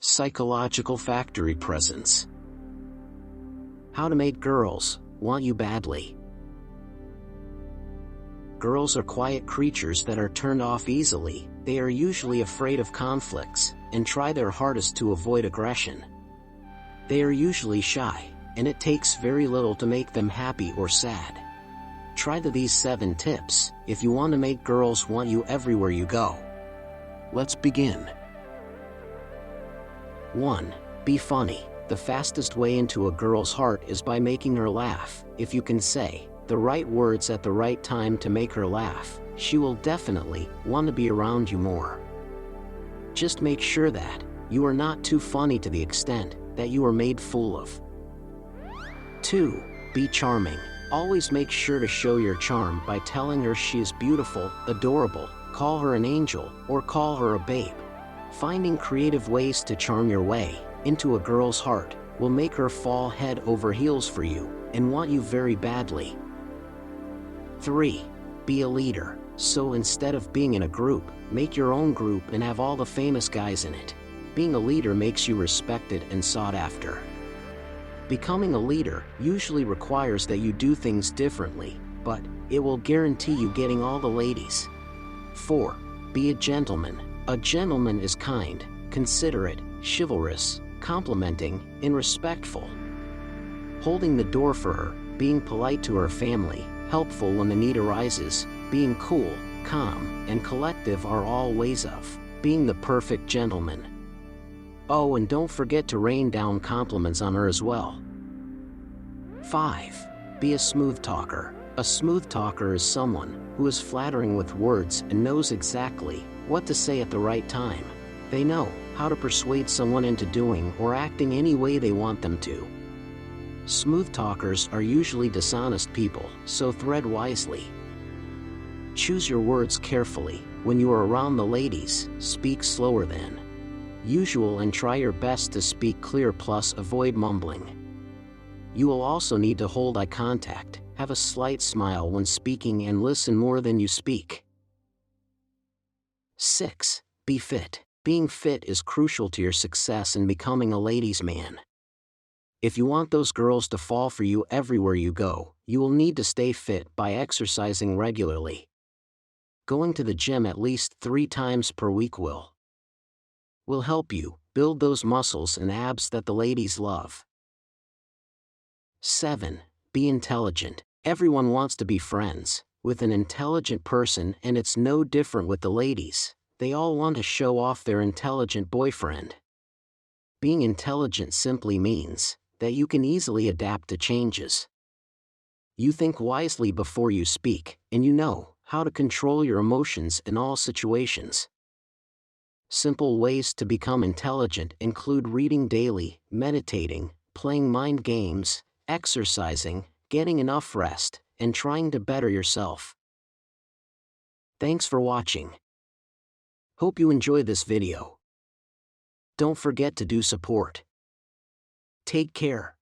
Psychological factory presence. How to make girls want you badly. Girls are quiet creatures that are turned off easily. They are usually afraid of conflicts and try their hardest to avoid aggression. They are usually shy, and it takes very little to make them happy or sad. Try these 7 tips if you want to make girls want you everywhere you go. Let's begin. 1. Be funny. The fastest way into a girl's heart is by making her laugh. If you can say the right words at the right time to make her laugh, she will definitely want to be around you more. Just make sure that you are not too funny to the extent that you are made fool of. 2. Be charming. Always make sure to show your charm by telling her she is beautiful, adorable, call her an angel, or call her a babe. Finding creative ways to charm your way into a girl's heart will make her fall head over heels for you and want you very badly. 3. Be a leader. So instead of being in a group, make your own group and have all the famous guys in it. Being a leader makes you respected and sought after. Becoming a leader usually requires that you do things differently, but it will guarantee you getting all the ladies. 4. Be a gentleman. A gentleman is kind, considerate, chivalrous, complimenting, and respectful. Holding the door for her, being polite to her family, helpful when the need arises, being cool, calm, and collective are all ways of being the perfect gentleman. Oh, and don't forget to rain down compliments on her as well. 5. Be a smooth talker. A smooth talker is someone who is flattering with words and knows exactly what to say at the right time. They know how to persuade someone into doing or acting any way they want them to. Smooth talkers are usually dishonest people, so tread wisely. Choose your words carefully. When you are around the ladies, speak slower than usual and try your best to speak clear, plus avoid mumbling. You will also need to hold eye contact, have a slight smile when speaking, and listen more than you speak. 6. Be fit. Being fit is crucial to your success in becoming a ladies' man. If you want those girls to fall for you everywhere you go, you will need to stay fit by exercising regularly. Going to the gym at least 3 times per week will help you build those muscles and abs that the ladies love. 7. Be intelligent. Everyone wants to be friends with an intelligent person, and it's no different with the ladies. They all want to show off their intelligent boyfriend. Being intelligent simply means that you can easily adapt to changes. You think wisely before you speak, and you know how to control your emotions in all situations. Simple ways to become intelligent include reading daily, meditating, playing mind games, exercising, getting enough rest, and trying to better yourself. Thanks for watching. Hope you enjoyed this video. Don't forget to do support. Take care.